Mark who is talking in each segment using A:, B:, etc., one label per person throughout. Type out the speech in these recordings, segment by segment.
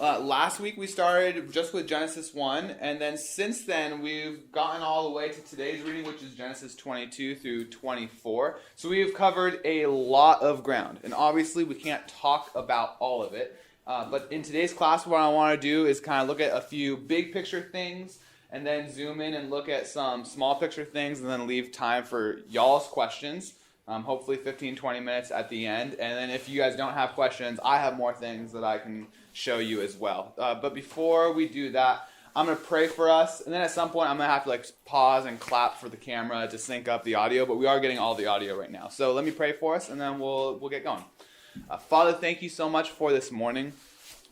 A: Last week we started just with Genesis 1, and then since then we've gotten all the way to today's reading, which is Genesis 22 through 24. So we've covered a lot of ground, and obviously we can't talk about all of it. But in today's class, what I want to do is kind of look at a few big picture things, and then zoom in and look at some small picture things, and then leave time for y'all's questions. Hopefully 15, 20 minutes at the end. And then if you guys don't have questions, I have more things that I can show you as well. But before we do that, I'm going to pray for us. And then at some point, I'm going to have to pause and clap for the camera to sync up the audio. But we are getting all the audio right now. So let me pray for us, and then we'll get going. Father, thank you so much for this morning.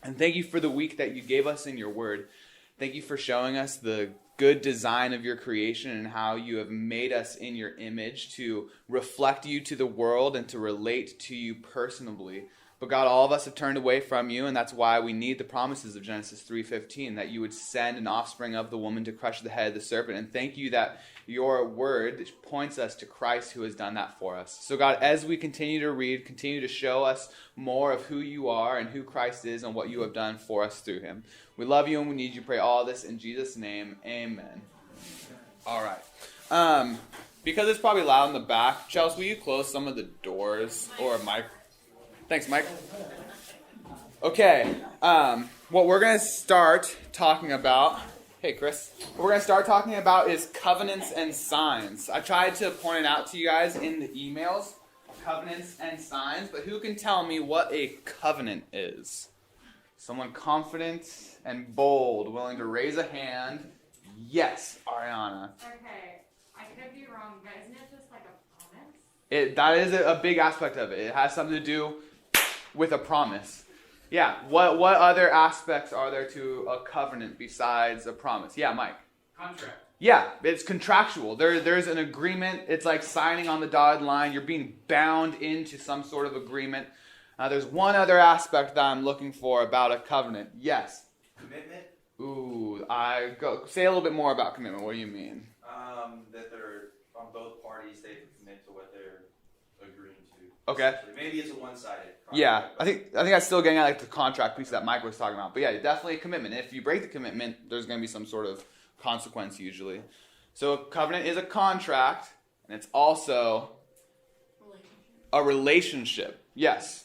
A: And thank you for the week that you gave us in your word. Thank you for showing us the good design of your creation and how you have made us in your image to reflect you to the world and to relate to you personally. But God, all of us have turned away from you, and that's why we need the promises of Genesis 3:15, that you would send an offspring of the woman to crush the head of the serpent. And thank you that your word points us to Christ, who has done that for us. So God, as we continue to read, continue to show us more of who you are and who Christ is and what you have done for us through him. We love you and we need you. Pray all this in Jesus' name. Amen. All right. Because it's probably loud in the back, Chelsea, will you close some of the doors? Or Mike? Thanks, Mike. Okay. What we're going to start talking about... Hey, Chris. What we're going to start talking about is covenants and signs. I tried to point it out to you guys in the emails, covenants and signs, but who can tell me what a covenant is? Someone confident and bold, willing to raise a hand. Yes, Ariana.
B: Okay, I could be wrong, but isn't it just like a promise?
A: That is a big aspect of it. It has something to do with a promise. Yeah, what other aspects are there to a covenant besides a promise? Yeah, Mike.
C: Contract.
A: Yeah, it's contractual. There's an agreement. It's like signing on the dotted line. You're being bound into some sort of agreement. There's one other aspect that I'm looking for about a covenant. Yes?
C: Commitment.
A: Ooh, say a little bit more about commitment. What do you mean?
C: That they're, on both parties, they can commit to what they're agreeing to.
A: Okay.
C: Maybe it's a one-sided contract.
A: Yeah, I think that's still getting at the contract piece that Mike was talking about. But yeah, definitely a commitment. If you break the commitment, there's going to be some sort of consequence usually. So a covenant is a contract, and it's also a relationship. Yes.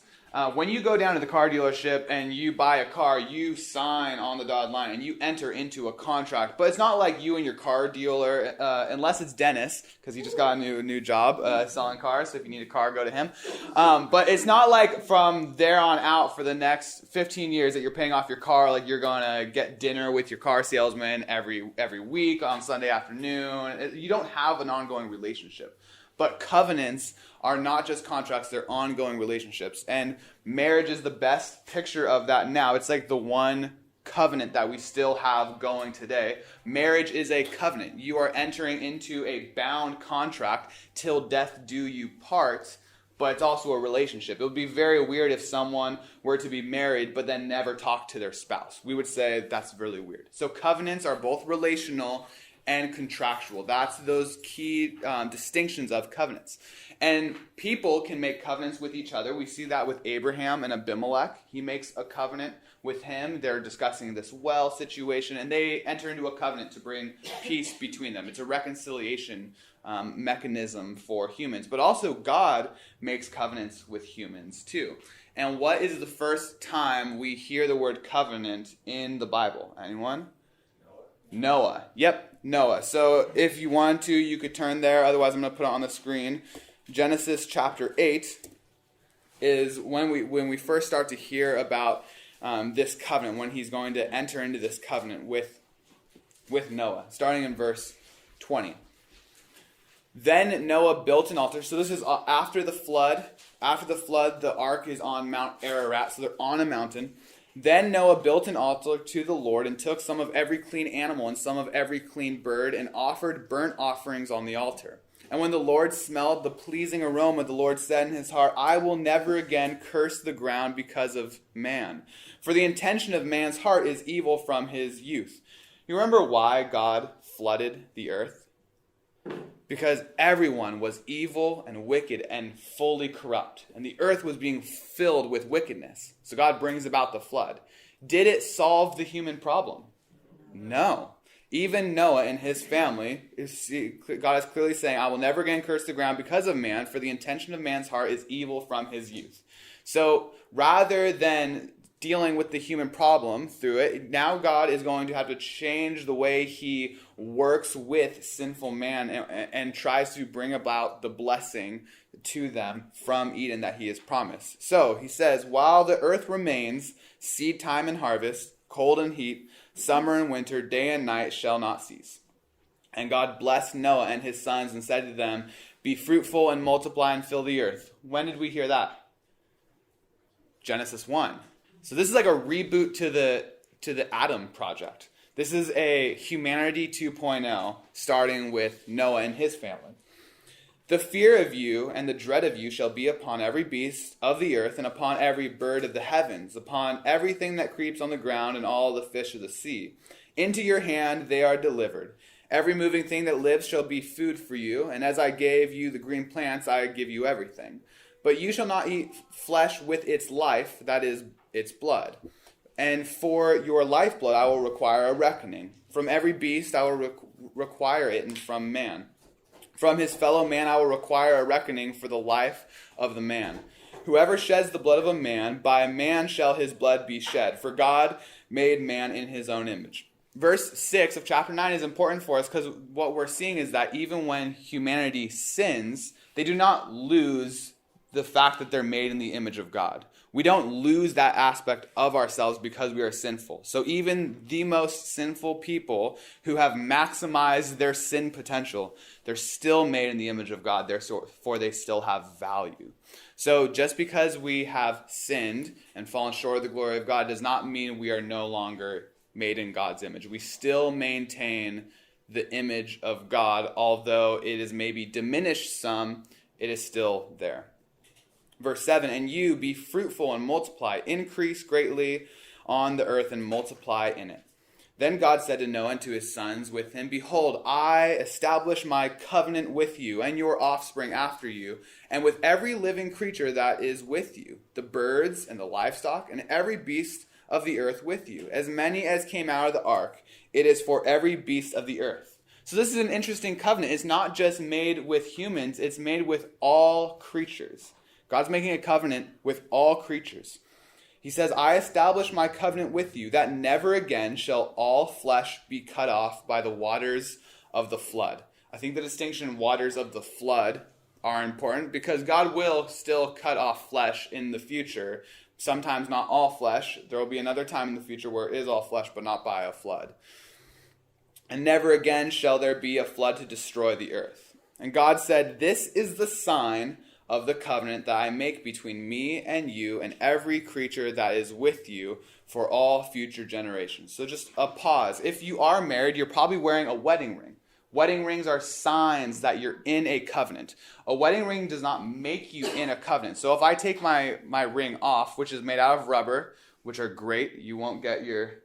A: When you go down to the car dealership and you buy a car, you sign on the dotted line and you enter into a contract. But it's not like you and your car dealer, unless it's Dennis, because he just got a new job selling cars. So if you need a car, go to him. But it's not like from there on out for the next 15 years that you're paying off your car, like you're going to get dinner with your car salesman every week on Sunday afternoon. You don't have an ongoing relationship. But covenants are not just contracts, they're ongoing relationships. And marriage is the best picture of that now. It's like the one covenant that we still have going today. Marriage is a covenant. You are entering into a bound contract till death do you part, but it's also a relationship. It would be very weird if someone were to be married but then never talk to their spouse. We would say that's really weird. So covenants are both relational and contractual. That's those key distinctions of covenants. And people can make covenants with each other. We see that with Abraham and Abimelech. He makes a covenant with him. They're discussing this well situation, and they enter into a covenant to bring peace between them. It's a reconciliation mechanism for humans. But also God makes covenants with humans too. And what is the first time we hear the word covenant in the Bible? Anyone? Noah. Yep, Noah. So if you want to, you could turn there. Otherwise, I'm going to put it on the screen. Genesis chapter 8 is when we first start to hear about this covenant, when he's going to enter into this covenant with Noah, starting in verse 20. Then Noah built an altar. So this is after the flood. After the flood, the ark is on Mount Ararat, so they're on a mountain. Then Noah built an altar to the Lord and took some of every clean animal and some of every clean bird and offered burnt offerings on the altar. And when the Lord smelled the pleasing aroma, the Lord said in his heart, I will never again curse the ground because of man. For the intention of man's heart is evil from his youth. You remember why God flooded the earth? Because everyone was evil and wicked and fully corrupt. And the earth was being filled with wickedness. So God brings about the flood. Did it solve the human problem? No. Even Noah and his family, God is clearly saying, I will never again curse the ground because of man, for the intention of man's heart is evil from his youth. So rather than dealing with the human problem through it, now God is going to have to change the way he works with sinful man and tries to bring about the blessing to them from Eden that he has promised. So he says, while the earth remains, seed time and harvest, cold and heat, summer and winter, day and night shall not cease. And God blessed Noah and his sons and said to them, be fruitful and multiply and fill the earth. When did we hear that? Genesis 1. So this is like a reboot to the Adam project. This is a humanity 2.0, starting with Noah and his family. The fear of you and the dread of you shall be upon every beast of the earth and upon every bird of the heavens, upon everything that creeps on the ground and all the fish of the sea. Into your hand they are delivered. Every moving thing that lives shall be food for you, and as I gave you the green plants, I give you everything. But you shall not eat flesh with its life, that is, its blood. And for your lifeblood I will require a reckoning. From every beast I will require it, and from man. From his fellow man I will require a reckoning for the life of the man. Whoever sheds the blood of a man, by a man shall his blood be shed. For God made man in his own image. Verse 6 of chapter 9 is important for us because what we're seeing is that even when humanity sins, they do not lose the fact that they're made in the image of God. We don't lose that aspect of ourselves because we are sinful. So even the most sinful people who have maximized their sin potential, they're still made in the image of God, therefore they still have value. So just because we have sinned and fallen short of the glory of God does not mean we are no longer made in God's image. We still maintain the image of God, although it is maybe diminished some, it is still there. Verse 7, and you be fruitful and multiply, increase greatly on the earth and multiply in it. Then God said to Noah and to his sons with him, behold, I establish my covenant with you and your offspring after you, and with every living creature that is with you, the birds and the livestock and every beast of the earth with you, as many as came out of the ark. It is for every beast of the earth. So this is an interesting covenant. It's not just made with humans, it's made with all creatures. God's making a covenant with all creatures. He says, I establish my covenant with you, that never again shall all flesh be cut off by the waters of the flood. I think the distinction waters of the flood are important because God will still cut off flesh in the future. Sometimes not all flesh. There will be another time in the future where it is all flesh, but not by a flood. And never again shall there be a flood to destroy the earth. And God said, this is the sign of the covenant that I make between me and you and every creature that is with you for all future generations. So just a pause. If you are married, you're probably wearing a wedding ring. Wedding rings are signs that you're in a covenant. A wedding ring does not make you in a covenant. So if I take my ring off, which is made out of rubber, which are great, you won't get your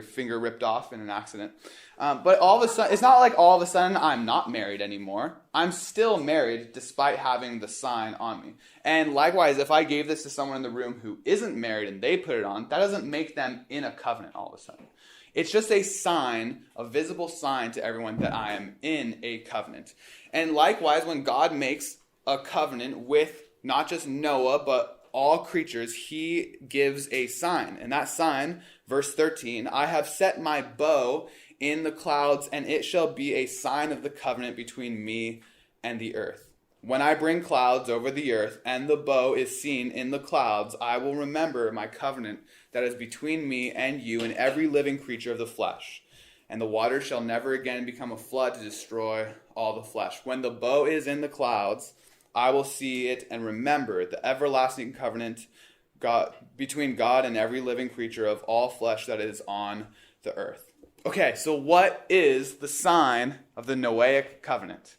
A: finger ripped off in an accident. But all of a sudden, it's not like all of a sudden I'm not married anymore. I'm still married despite having the sign on me. And likewise, if I gave this to someone in the room who isn't married and they put it on, that doesn't make them in a covenant all of a sudden. It's just a sign, a visible sign to everyone that I am in a covenant. And likewise, when God makes a covenant with not just Noah, but all creatures, he gives a sign. And that sign, verse 13, I have set my bow in the clouds, and it shall be a sign of the covenant between me and the earth. When I bring clouds over the earth, and the bow is seen in the clouds, I will remember my covenant that is between me and you and every living creature of the flesh. And the waters shall never again become a flood to destroy all the flesh. When the bow is in the clouds, I will see it and remember the everlasting covenant between God and every living creature of all flesh that is on the earth. Okay, so what is the sign of the Noahic covenant?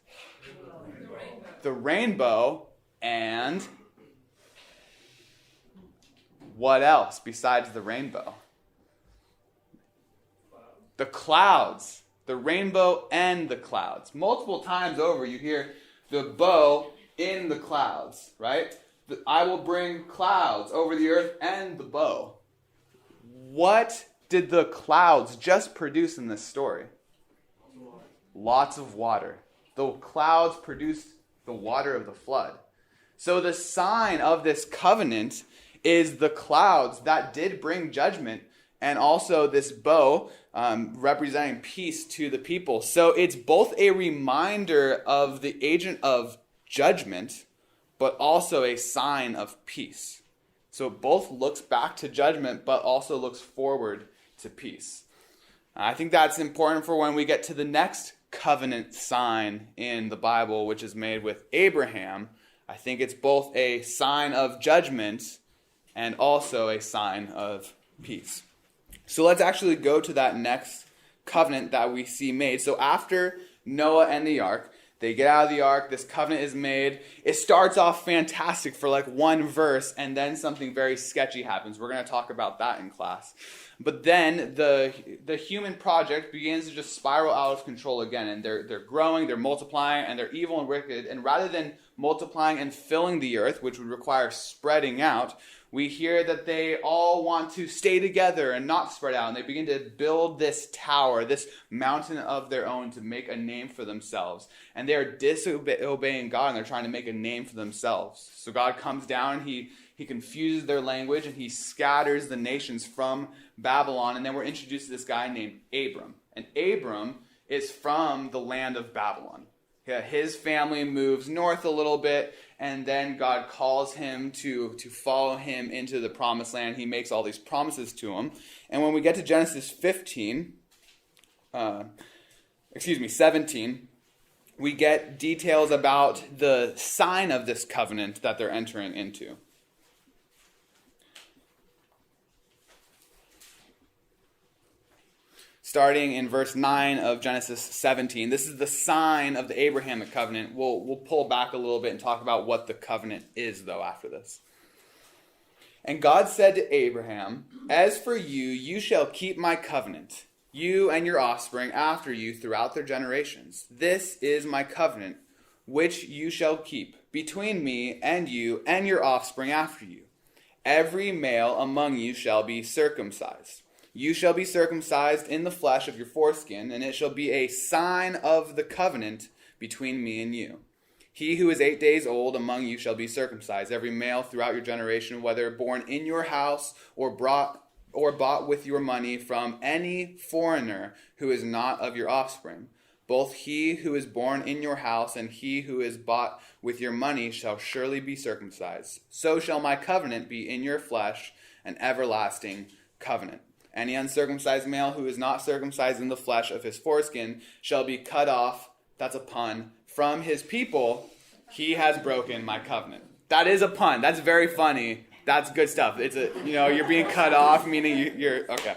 A: The rainbow, and what else besides the rainbow? The clouds. The rainbow and the clouds. Multiple times over you hear the bow in the clouds, right? I will bring clouds over the earth and the bow. what did the clouds just produce in this story? Lots of water. The clouds produced the water of the flood. So the sign of this covenant is the clouds that did bring judgment, and also this bow representing peace to the people. So it's both a reminder of the agent of judgment, but also a sign of peace. So it both looks back to judgment, but also looks forward to peace. I think that's important for when we get to the next covenant sign in the Bible, which is made with Abraham. I think it's both a sign of judgment and also a sign of peace. So let's actually go to that next covenant that we see made. So after Noah and the ark, they get out of the ark, this covenant is made. It starts off fantastic for like one verse, and then something very sketchy happens. We're going to talk about that in class. But then the human project begins to just spiral out of control again, and they're growing, they're multiplying, and they're evil and wicked. And rather than multiplying and filling the earth, which would require spreading out, we hear that they all want to stay together and not spread out. And they begin to build this tower, this mountain of their own to make a name for themselves. And they're disobeying God, and they're trying to make a name for themselves. So God comes down, He confuses their language, and He scatters the nations from Babylon. And then we're introduced to this guy named Abram. And Abram is from the land of Babylon. His family moves north a little bit, and then God calls him to follow him into the promised land. He makes all these promises to him. And when we get to Genesis 17, we get details about the sign of this covenant that they're entering into. Starting in verse 9 of Genesis 17. This is the sign of the Abrahamic covenant. We'll pull back a little bit and talk about what the covenant is, though, after this. And God said to Abraham, "As for you, you shall keep my covenant, you and your offspring after you throughout their generations. This is my covenant, which you shall keep between me and you and your offspring after you. Every male among you shall be circumcised. You shall be circumcised in the flesh of your foreskin, and it shall be a sign of the covenant between me and you. He who is 8 days old among you shall be circumcised, every male throughout your generation, whether born in your house or bought with your money from any foreigner who is not of your offspring. Both he who is born in your house and he who is bought with your money shall surely be circumcised. So shall my covenant be in your flesh, an everlasting covenant. Any uncircumcised male who is not circumcised in the flesh of his foreskin shall be cut off," that's a pun, "from his people. He has broken my covenant." That is a pun. That's very funny. That's good stuff. It's you're being cut off, meaning you're okay.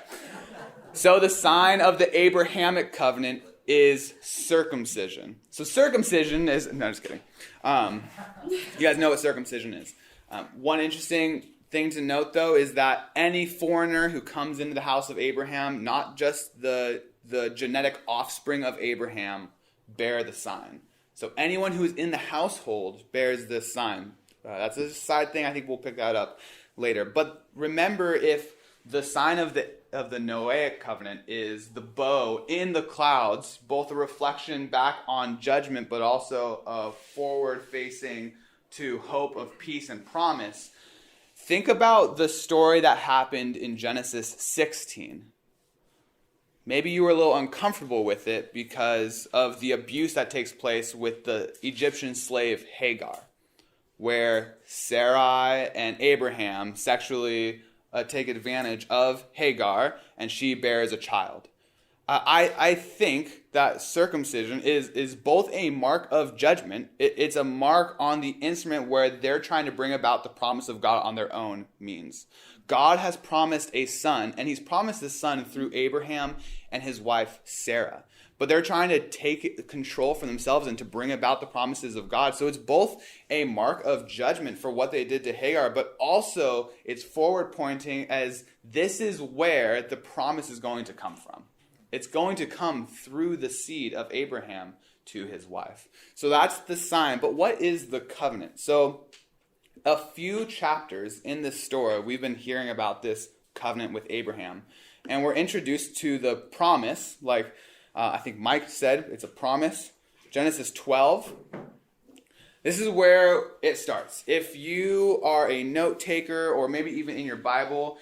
A: So the sign of the Abrahamic covenant is circumcision. So circumcision is, no, just kidding. You guys know what circumcision is. One interesting thing to note, though, is that any foreigner who comes into the house of Abraham, not just the genetic offspring of Abraham, bear the sign. So anyone who is in the household bears this sign. That's a side thing. I think we'll pick that up later. But remember, if the sign of the Noahic covenant is the bow in the clouds, both a reflection back on judgment, but also a forward-facing to hope of peace and promise. Think about the story that happened in Genesis 16. Maybe you were a little uncomfortable with it because of the abuse that takes place with the Egyptian slave Hagar, where Sarai and Abraham sexually take advantage of Hagar, and she bears a child. I think that circumcision is both a mark of judgment. It's a mark on the instrument where they're trying to bring about the promise of God on their own means. God has promised a son, and He's promised this son through Abraham and his wife Sarah. But they're trying to take control for themselves and to bring about the promises of God. So it's both a mark of judgment for what they did to Hagar, but also it's forward pointing as this is where the promise is going to come from. It's going to come through the seed of Abraham to his wife. So that's the sign. But what is the covenant? So a few chapters in this story, we've been hearing about this covenant with Abraham. And we're introduced to the promise, like I think Mike said, it's a promise. Genesis 12. This is where it starts. If you are a note taker, or maybe even in your Bible,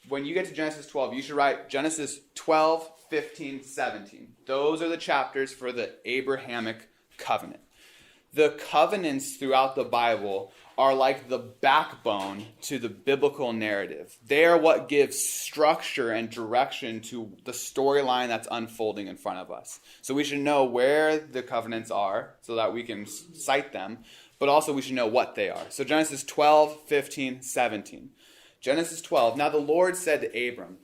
A: when you get to Genesis 12, you should write Genesis 12, 15, 17. Those are the chapters for the Abrahamic covenant. The covenants throughout the Bible are like the backbone to the biblical narrative. They are what gives structure and direction to the storyline that's unfolding in front of us. So we should know where the covenants are so that we can cite them, but also we should know what they are. So Genesis 12, 15, 17. Genesis 12, now the Lord said to Abram,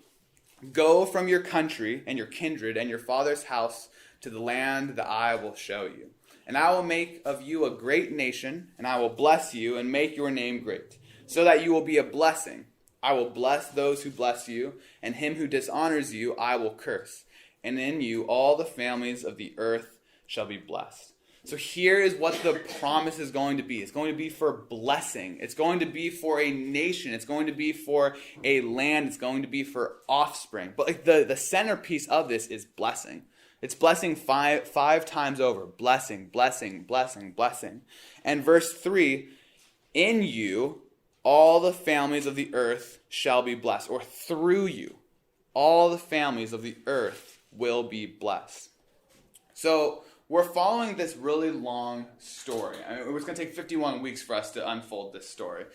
A: "Go from your country and your kindred and your father's house to the land that I will show you. And I will make of you a great nation, and I will bless you and make your name great, so that you will be a blessing. I will bless those who bless you, and him who dishonors you I will curse. And in you all the families of the earth shall be blessed." So here is what the promise is going to be. It's going to be for blessing. It's going to be for a nation. It's going to be for a land. It's going to be for offspring. But like the centerpiece of this is blessing. It's blessing five times over. Blessing, blessing, blessing, blessing. And verse 3, in you all the families of the earth shall be blessed. Or through you all the families of the earth will be blessed. So we're following this really long story. I mean, it was going to take 51 weeks for us to unfold this story.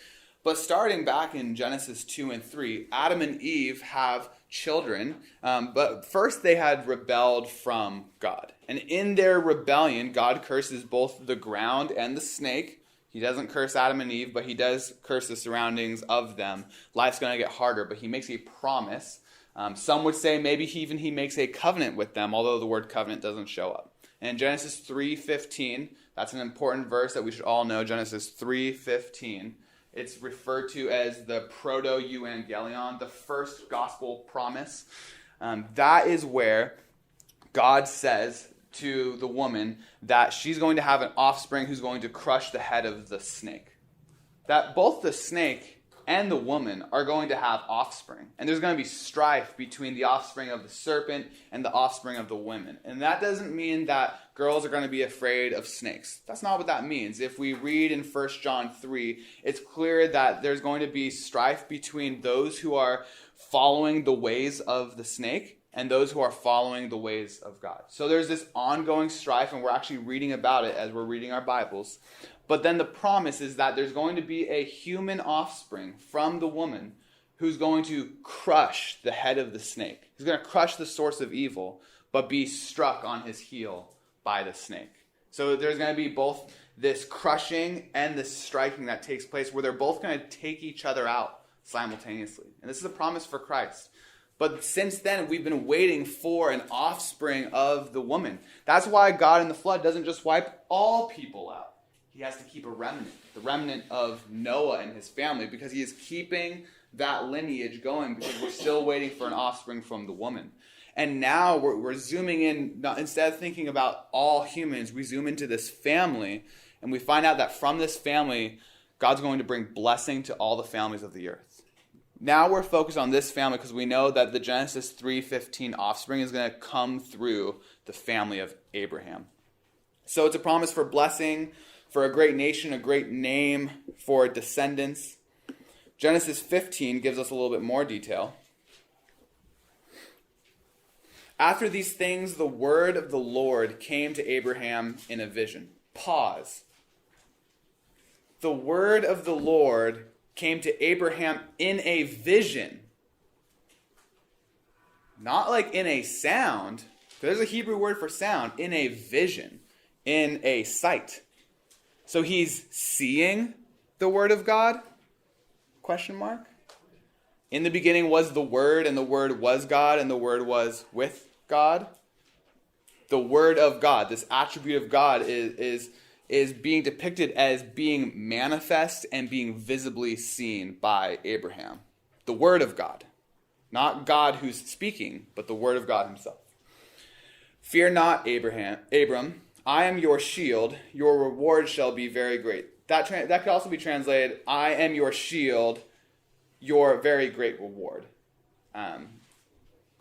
A: But starting back in Genesis 2 and 3, Adam and Eve have children, but first they had rebelled from God. And in their rebellion, God curses both the ground and the snake. He doesn't curse Adam and Eve, but he does curse the surroundings of them. Life's going to get harder, but he makes a promise. Some would say maybe he makes a covenant with them, although the word covenant doesn't show up. And in Genesis 3:15, that's an important verse that we should all know, Genesis 3:15. It's referred to as the proto-evangelion, the first gospel promise. That is where God says to the woman that she's going to have an offspring who's going to crush the head of the snake. That both the snake and the woman are going to have offspring. And there's going to be strife between the offspring of the serpent and the offspring of the women. And that doesn't mean that girls are going to be afraid of snakes. That's not what that means. If we read in 1 John 3, it's clear that there's going to be strife between those who are following the ways of the snake and those who are following the ways of God. So there's this ongoing strife, and we're actually reading about it as we're reading our Bibles. But then the promise is that there's going to be a human offspring from the woman who's going to crush the head of the snake. He's going to crush the source of evil, but be struck on his heel by the snake. So there's going to be both this crushing and this striking that takes place where they're both going to take each other out simultaneously. And this is a promise for Christ. But since then, we've been waiting for an offspring of the woman. That's why God in the flood doesn't just wipe all people out. He has to keep a remnant, the remnant of Noah and his family, because he is keeping that lineage going because we're still waiting for an offspring from the woman. And now we're zooming in, instead of thinking about all humans, we zoom into this family, and we find out that from this family, God's going to bring blessing to all the families of the earth. Now we're focused on this family because we know that the Genesis 3:15 offspring is going to come through the family of Abraham. So it's a promise for blessing, for a great nation, a great name, for descendants. Genesis 15 gives us a little bit more detail. After these things, the word of the Lord came to Abraham in a vision. Pause. The word of the Lord came to Abraham in a vision. Not like in a sound. There's a Hebrew word for sound. In a vision. In a sight. So he's seeing the word of God? Question mark. In the beginning was the Word, and the Word was God, and the Word was with God. The Word of God, this attribute of God, is being depicted as being manifest and being visibly seen by Abraham. The Word of God. Not God who's speaking, but the Word of God himself. Fear not, Abram. I am your shield. Your reward shall be very great. That could also be translated, I am your shield, your very great reward.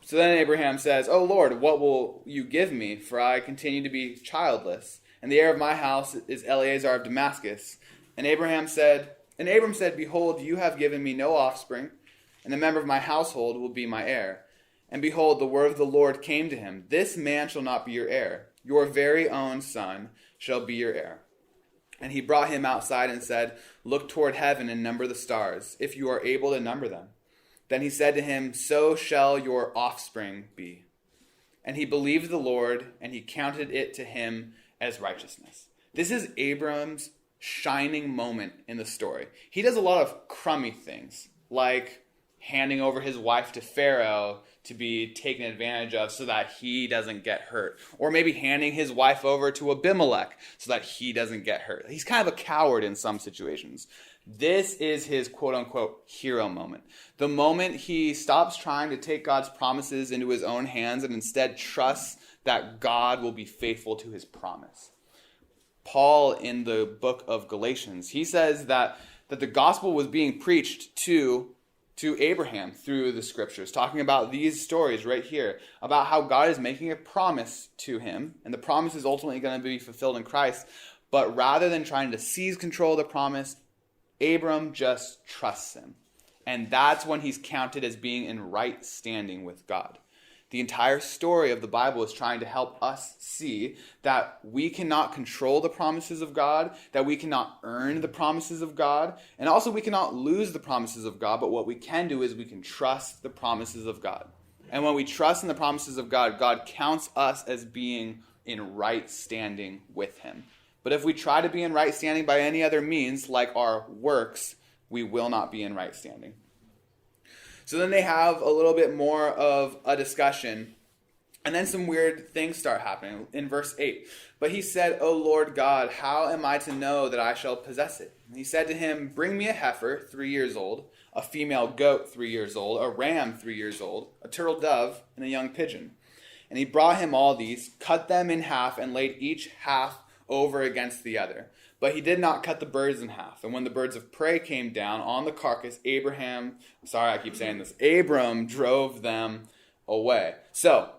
A: So then Abraham says, "O Lord, what will you give me? For I continue to be childless, and the heir of my house is Eleazar of Damascus." And Abram said, "Behold, you have given me no offspring, and a member of my household will be my heir. And behold, the word of the Lord came to him, This man shall not be your heir. Your very own son shall be your heir." And he brought him outside and said, "Look toward heaven and number the stars, if you are able to number them." Then he said to him, "So shall your offspring be." And he believed the Lord, and he counted it to him as righteousness. This is Abram's shining moment in the story. He does a lot of crummy things, like handing over his wife to Pharaoh to be taken advantage of so that he doesn't get hurt. Or maybe handing his wife over to Abimelech so that he doesn't get hurt. He's kind of a coward in some situations. This is his quote-unquote hero moment. The moment he stops trying to take God's promises into his own hands and instead trusts that God will be faithful to his promise. Paul, in the book of Galatians, he says that the gospel was being preached to Abraham through the scriptures, talking about these stories right here, about how God is making a promise to him, and the promise is ultimately going to be fulfilled in Christ. But rather than trying to seize control of the promise, Abram just trusts him. And that's when he's counted as being in right standing with God. The entire story of the Bible is trying to help us see that we cannot control the promises of God, that we cannot earn the promises of God, and also we cannot lose the promises of God, but what we can do is we can trust the promises of God. And when we trust in the promises of God, God counts us as being in right standing with him. But if we try to be in right standing by any other means, like our works, we will not be in right standing. So then they have a little bit more of a discussion, and then some weird things start happening. In verse 8, "But he said, O Lord God, how am I to know that I shall possess it? And he said to him, Bring me a heifer 3 years old, a female goat 3 years old, a ram 3 years old, a turtle dove, and a young pigeon. And he brought him all these, cut them in half, and laid each half over against the other. But he did not cut the birds in half. And when the birds of prey came down on the carcass, Abram drove them away." So,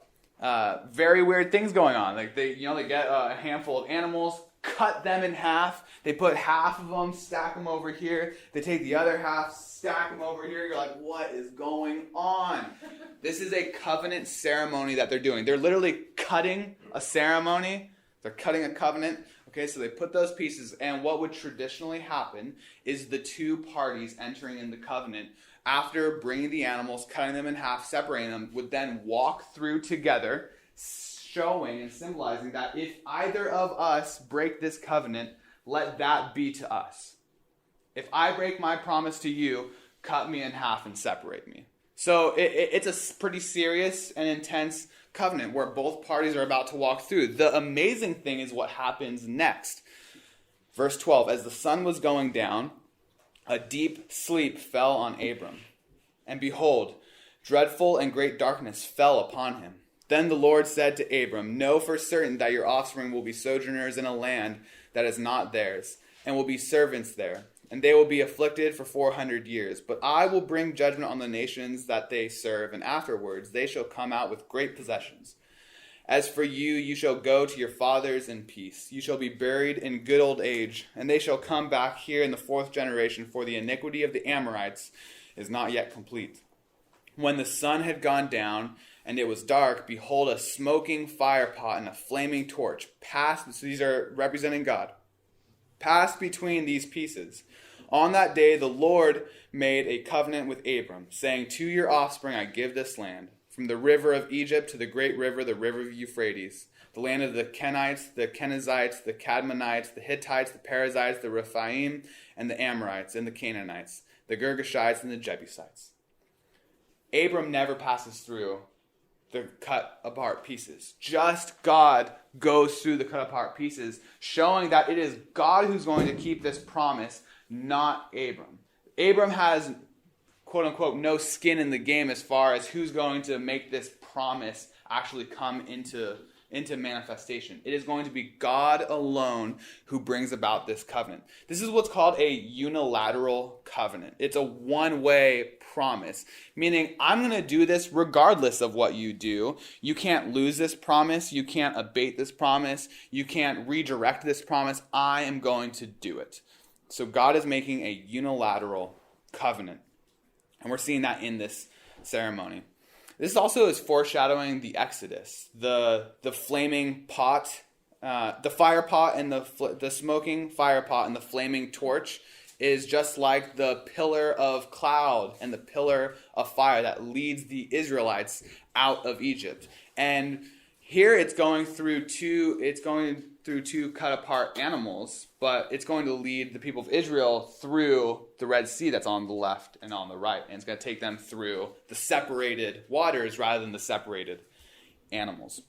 A: very weird things going on. Like they get a handful of animals, cut them in half. They put half of them, stack them over here. They take the other half, stack them over here. You're like, what is going on? This is a covenant ceremony that they're doing. They're literally cutting a ceremony. They're cutting a covenant. Okay, so they put those pieces, and what would traditionally happen is the two parties entering in the covenant, after bringing the animals, cutting them in half, separating them, would then walk through together, showing and symbolizing that if either of us break this covenant, let that be to us. If I break my promise to you, cut me in half and separate me. So it's a pretty serious and intense covenant where both parties are about to walk through. The amazing thing is what happens next. Verse 12, "As the sun was going down, a deep sleep fell on Abram. And behold, dreadful and great darkness fell upon him. Then the Lord said to Abram, Know for certain that your offspring will be sojourners in a land that is not theirs, and will be servants there. And they will be afflicted for 400 years. But I will bring judgment on the nations that they serve, and afterwards they shall come out with great possessions. As for you, you shall go to your fathers in peace. You shall be buried in good old age, and they shall come back here in the 4th generation, for the iniquity of the Amorites is not yet complete. When the sun had gone down, and it was dark, behold, a smoking fire pot and a flaming torch passed," so these are representing God, "passed between these pieces. On that day the Lord made a covenant with Abram, saying, To your offspring I give this land, from the river of Egypt to the great river, the river of Euphrates, the land of the Kenites, the Kenizzites, the Cadmonites, the Hittites, the Perizzites, the Rephaim, and the Amorites, and the Canaanites, the Girgashites, and the Jebusites." Abram never passes through the cut apart pieces. Just God goes through the cut apart pieces, showing that it is God who's going to keep this promise, not Abram. Abram has, quote unquote, no skin in the game as far as who's going to make this promise actually come into into manifestation. It is going to be God alone who brings about this covenant. This is what's called a unilateral covenant. It's a one-way promise, meaning I'm going to do this regardless of what you do. You can't lose this promise. You can't abate this promise. You can't redirect this promise. I am going to do it. So God is making a unilateral covenant. And we're seeing that in this ceremony. This also is foreshadowing the Exodus, the flaming pot, the fire pot, and the smoking fire pot and the flaming torch is just like the pillar of cloud and the pillar of fire that leads the Israelites out of Egypt. And here it's going through two cut apart animals, but it's going to lead the people of Israel through the Red Sea that's on the left and on the right. And it's going to take them through the separated waters rather than the separated animals.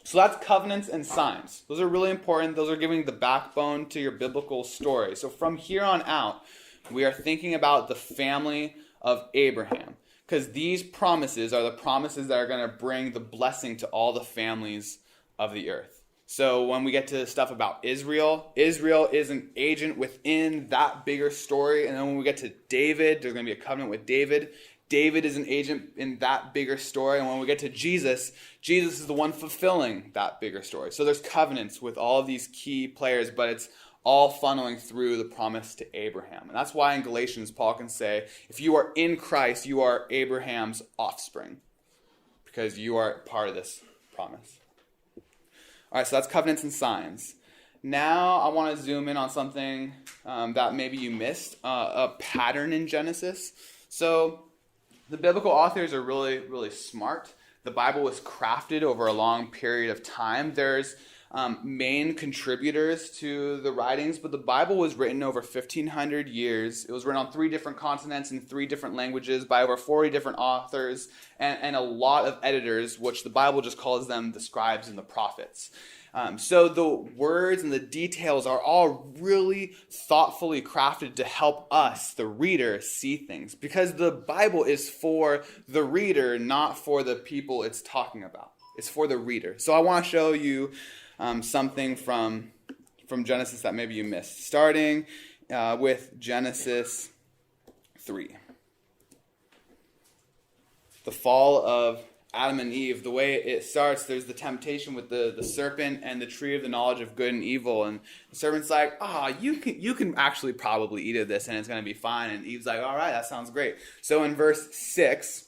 A: So that's covenants and signs. Those are really important. Those are giving the backbone to your biblical story. So from here on out, we are thinking about the family of Abraham, because these promises are the promises that are going to bring the blessing to all the families of the earth. So when we get to stuff about Israel, Israel is an agent within that bigger story. And then when we get to David, there's going to be a covenant with David. David is an agent in that bigger story. And when we get to Jesus, Jesus is the one fulfilling that bigger story. So there's covenants with all of these key players, but it's all funneling through the promise to Abraham. And that's why in Galatians, Paul can say, if you are in Christ, you are Abraham's offspring, because you are part of this promise. All right, so that's covenants and signs. Now I want to zoom in on something that maybe you missed, a pattern in Genesis. So the biblical authors are really, really smart. The Bible was crafted over a long period of time. There's main contributors to the writings, but the Bible was written over 1,500 years. It was written on 3 different continents in 3 different languages by over 40 different authors and a lot of editors, which the Bible just calls them the scribes and the prophets. So the words and the details are all really thoughtfully crafted to help us, the reader, see things, because the Bible is for the reader, not for the people it's talking about. It's for the reader. So I want to show you something from Genesis that maybe you missed, starting with Genesis 3. The fall of Adam and Eve. The way it starts, there's the temptation with the serpent and the tree of the knowledge of good and evil. And the serpent's like, you can actually probably eat of this and it's going to be fine. And Eve's like, all right, that sounds great. So in verse 6,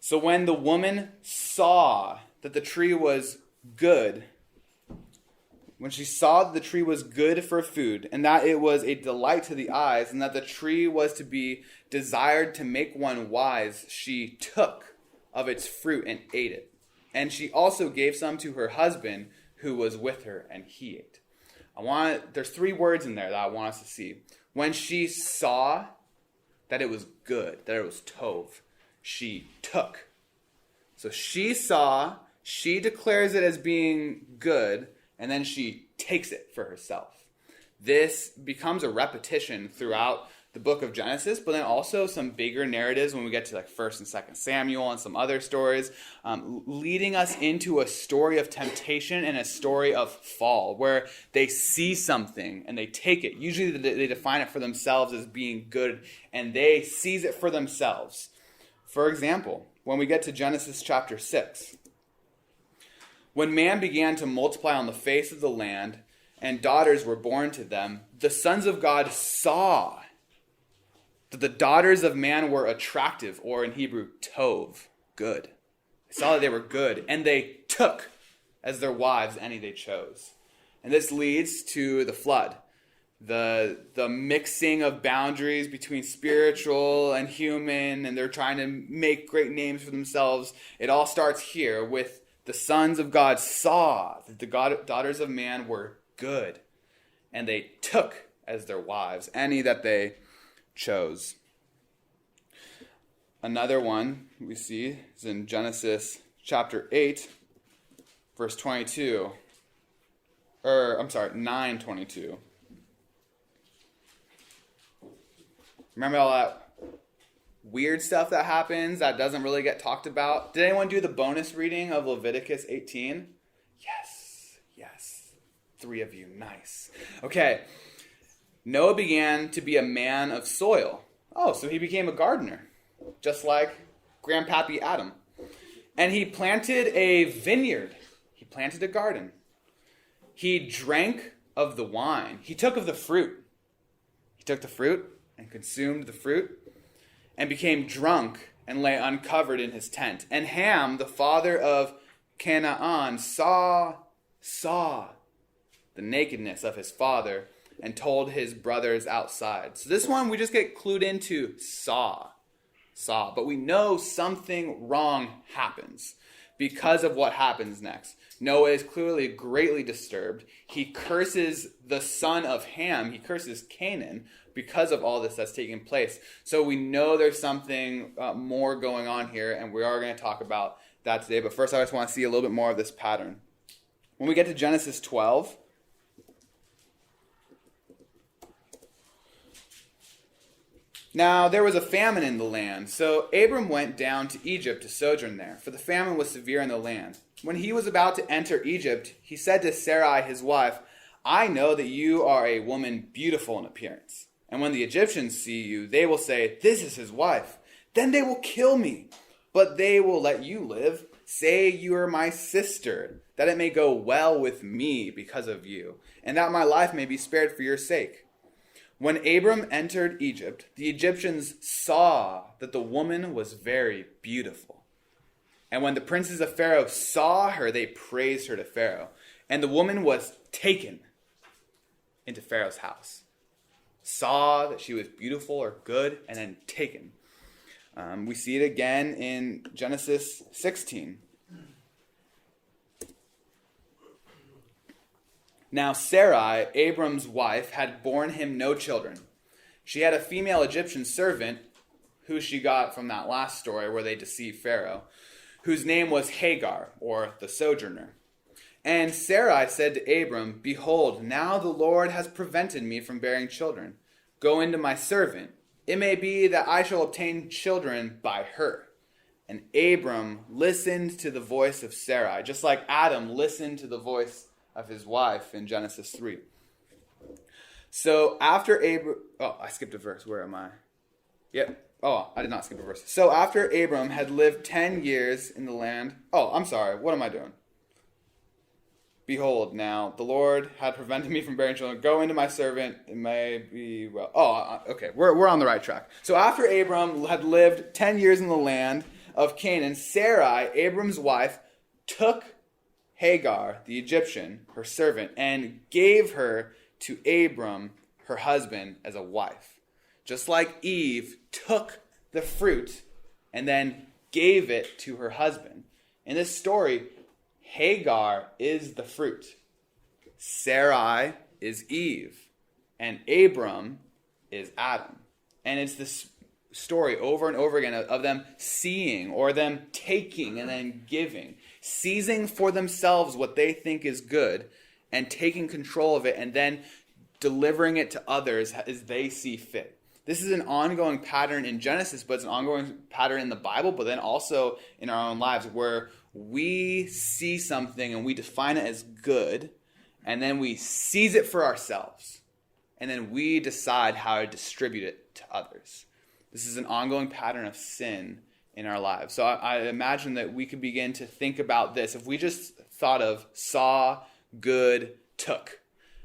A: so when the woman saw that the tree was good, when she saw that the tree was good for food, and that it was a delight to the eyes, and that the tree was to be desired to make one wise, she took of its fruit and ate it. And she also gave some to her husband who was with her, and he ate. There's 3 words in there that I want us to see. When she saw that it was good, that it was tov, she took. So she saw, she declares it as being good, and then she takes it for herself. This becomes a repetition throughout the book of Genesis, but then also some bigger narratives when we get to like 1st and 2nd Samuel and some other stories, leading us into a story of temptation and a story of fall, where they see something and they take it. Usually they define it for themselves as being good, and they seize it for themselves. For example, when we get to Genesis chapter 6, when man began to multiply on the face of the land, and daughters were born to them, the sons of God saw that the daughters of man were attractive, or in Hebrew, tov, good. They saw that they were good, and they took as their wives any they chose. And this leads to the flood, the mixing of boundaries between spiritual and human, and they're trying to make great names for themselves. It all starts here with the sons of God saw that the daughters of man were good, and they took as their wives any that they chose. Another one we see is in Genesis chapter 8, verse 22. 9:22. Remember all that weird stuff that happens that doesn't really get talked about. Did anyone do the bonus reading of Leviticus 18? Yes. 3 of you. Nice. Okay. Noah began to be a man of soil. Oh, so he became a gardener, just like Grandpappy Adam. And he planted a vineyard. He planted a garden. He drank of the wine. He took of the fruit. He took the fruit and consumed the fruit and became drunk and lay uncovered in his tent. And Ham, the father of Canaan, saw the nakedness of his father and told his brothers outside. So this one we just get clued into saw. But we know something wrong happens because of what happens next. Noah is clearly greatly disturbed. He curses the son of Ham. He curses Canaan because of all this that's taking place. So we know there's something more going on here, and we are going to talk about that today. But first I just want to see a little bit more of this pattern. When we get to Genesis 12, now there was a famine in the land, so Abram went down to Egypt to sojourn there, for the famine was severe in the land. When he was about to enter Egypt, he said to Sarai his wife, I know that you are a woman beautiful in appearance. And when the Egyptians see you, they will say, this is his wife. Then they will kill me, but they will let you live. Say you are my sister, that it may go well with me because of you, and that my life may be spared for your sake. When Abram entered Egypt, the Egyptians saw that the woman was very beautiful. And when the princes of Pharaoh saw her, they praised her to Pharaoh. And the woman was taken into Pharaoh's house. Saw that she was beautiful or good, and then taken. We see it again in Genesis 16. Now Sarai, Abram's wife, had borne him no children. She had a female Egyptian servant, who she got from that last story where they deceived Pharaoh, whose name was Hagar, or the sojourner. And Sarai said to Abram, behold, now the Lord has prevented me from bearing children. Go into my servant. It may be that I shall obtain children by her. And Abram listened to the voice of Sarai, just like Adam listened to the voice of his wife in Genesis 3. So after Abram... Oh, I skipped a verse. Where am I? Yep. Oh, I did not skip a verse. So after Abram had lived 10 years in the land... Oh, I'm sorry. What am I doing? Behold, now the Lord had prevented me from bearing children. Go into my servant. It may be well. Oh, okay. We're on the right track. So after Abram had lived 10 years in the land of Canaan, Sarai, Abram's wife, took Hagar, the Egyptian, her servant, and gave her to Abram, her husband, as a wife. Just like Eve took the fruit and then gave it to her husband. In this story, Hagar is the fruit. Sarai is Eve. And Abram is Adam. And it's this story over and over again of them seeing or them taking and then giving. Seizing for themselves what they think is good and taking control of it and then delivering it to others as they see fit. This is an ongoing pattern in Genesis, but it's an ongoing pattern in the Bible, but then also in our own lives where we see something and we define it as good, and then we seize it for ourselves, and then we decide how to distribute it to others. This is an ongoing pattern of sin in our lives. So I imagine that we could begin to think about this. If we just thought of saw, good, took,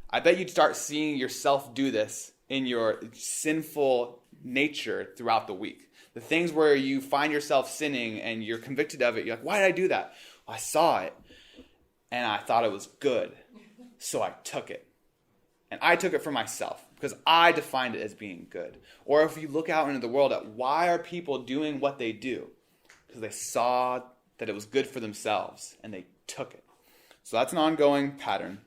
A: I bet you'd start seeing yourself do this in your sinful nature throughout the week. The things where you find yourself sinning and you're convicted of it. You're like, why did I do that? Well, I saw it and I thought it was good. So I took it. And I took it for myself because I defined it as being good. Or if you look out into the world at why are people doing what they do? Because they saw that it was good for themselves and they took it. So that's an ongoing pattern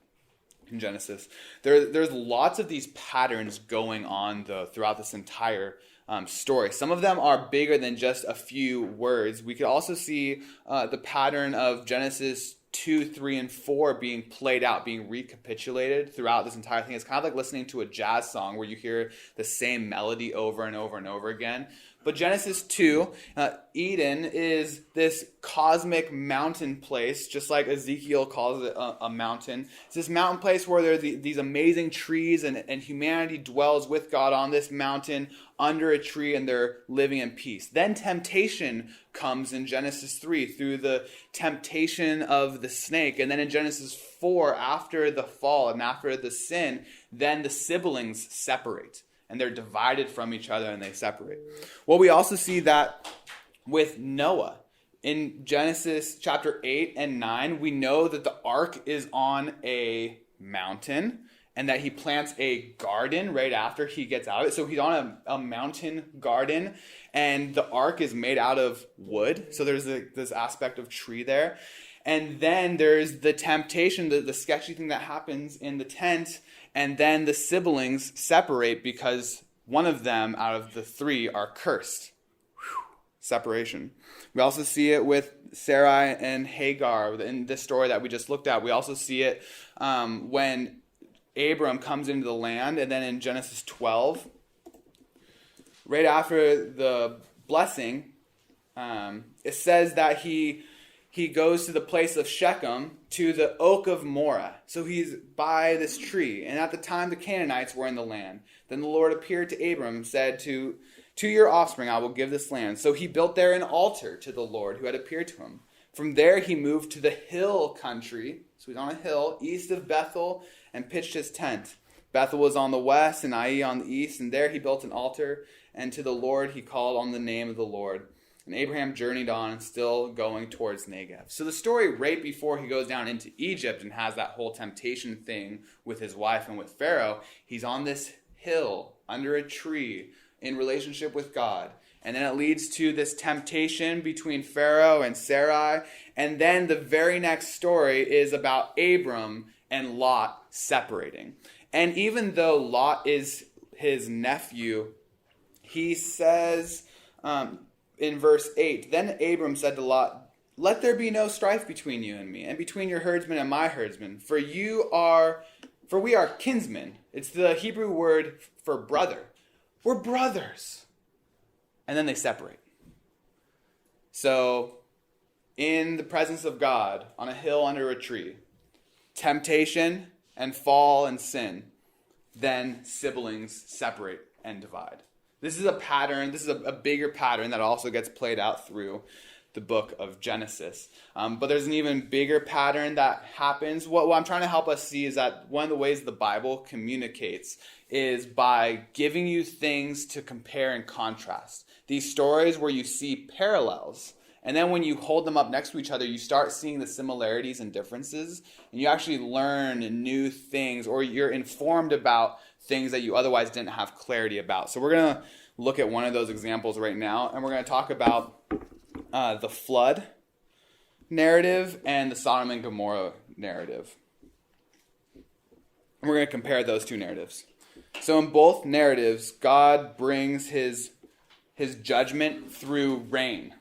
A: in Genesis. There's lots of these patterns going on though throughout this entire story. Some of them are bigger than just a few words. We could also see the pattern of Genesis 2, 3, and 4 being played out, being recapitulated throughout this entire thing. It's kind of like listening to a jazz song where you hear the same melody over and over and over again. But Genesis 2, Eden is this cosmic mountain place, just like Ezekiel calls it a mountain. It's this mountain place where there are these amazing trees, and humanity dwells with God on this mountain under a tree, and they're living in peace. Then temptation comes in Genesis 3 through the temptation of the snake. And then in Genesis 4, after the fall and after the sin, then the siblings separate. And they're divided from each other and they separate. Well, we also see that with Noah. In Genesis chapter 8 and 9, we know that the ark is on a mountain and that he plants a garden right after he gets out of it. So he's on a mountain garden, and the ark is made out of wood. So there's this aspect of tree there. And then there's the temptation, the sketchy thing that happens in the tent. And then the siblings separate because one of them out of the three are cursed. Whew. Separation. We also see it with Sarai and Hagar in this story that we just looked at. We also see it when Abram comes into the land. And then in Genesis 12, right after the blessing, it says that he goes to the place of Shechem, to the oak of Morah. So he's by this tree. And at the time the Canaanites were in the land. Then the Lord appeared to Abram and said, to your offspring I will give this land. So he built there an altar to the Lord who had appeared to him. From there he moved to the hill country. So he's on a hill east of Bethel and pitched his tent. Bethel was on the west and Ai on the east. And there he built an altar. And to the Lord he called on the name of the Lord. And Abraham journeyed on, still going towards Negev. So the story right before he goes down into Egypt and has that whole temptation thing with his wife and with Pharaoh, he's on this hill under a tree in relationship with God. And then it leads to this temptation between Pharaoh and Sarai. And then the very next story is about Abram and Lot separating. And even though Lot is his nephew, he says... in verse 8, then Abram said to Lot, let there be no strife between you and me, and between your herdsmen and my herdsmen, for we are kinsmen. It's the Hebrew word for brother. We're brothers. And then they separate. So, in the presence of God, on a hill under a tree, temptation and fall and sin, then siblings separate and divide. This is a pattern, this is a bigger pattern that also gets played out through the book of Genesis. But there's an even bigger pattern that happens. What I'm trying to help us see is that one of the ways the Bible communicates is by giving you things to compare and contrast. These stories where you see parallels, and then when you hold them up next to each other, you start seeing the similarities and differences, and you actually learn new things, or you're informed about things that you otherwise didn't have clarity about. So we're going to look at one of those examples right now, and we're going to talk about the flood narrative and the Sodom and Gomorrah narrative. And we're going to compare those two narratives. So in both narratives, God brings his judgment through rain.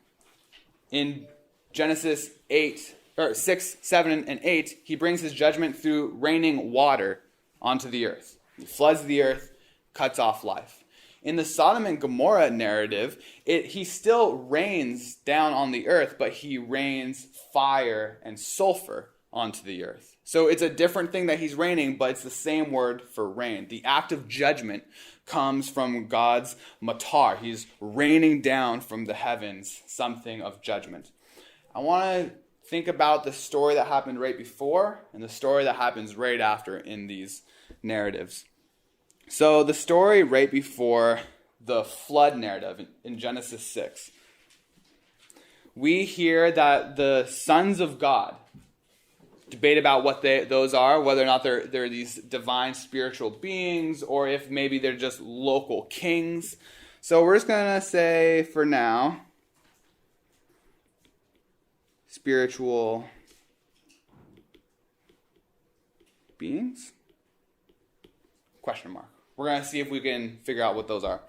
A: In Genesis 6, 7, and 8, he brings his judgment through raining water onto the earth. He floods the earth, cuts off life. In the Sodom and Gomorrah narrative, he still rains down on the earth, but he rains fire and sulfur onto the earth. So it's a different thing that he's raining, but it's the same word for rain. The act of judgment comes from God's matar. He's raining down from the heavens something of judgment. I want to think about the story that happened right before and the story that happens right after in these narratives. So the story right before the flood narrative in Genesis 6, we hear that the sons of God debate about what those are, whether or not they're these divine spiritual beings, or if maybe they're just local kings. So we're just going to say for now, spiritual beings? Question mark. We're going to see if we can figure out what those are.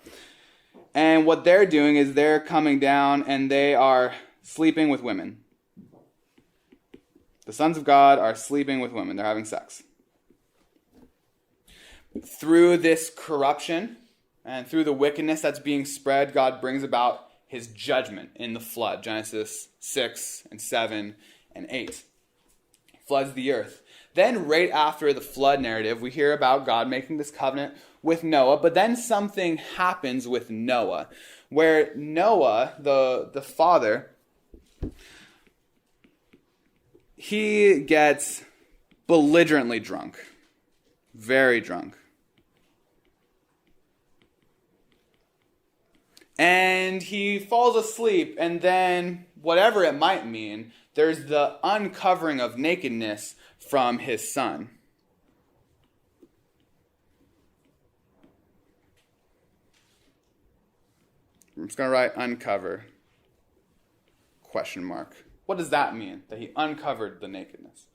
A: And what they're doing is they're coming down and they are sleeping with women. The sons of God are sleeping with women. They're having sex. Through this corruption, And through the wickedness that's being spread, God brings about his judgment in the flood. Genesis 6 and 7 and 8. Floods the earth. Then right after the flood narrative, we hear about God making this covenant with Noah. But then something happens with Noah, where Noah, the father, he gets belligerently drunk. Very drunk. And he falls asleep, and then, whatever it might mean, there's the uncovering of nakedness from his son. I'm just going to write uncover, question mark. What does that mean, that he uncovered the nakedness?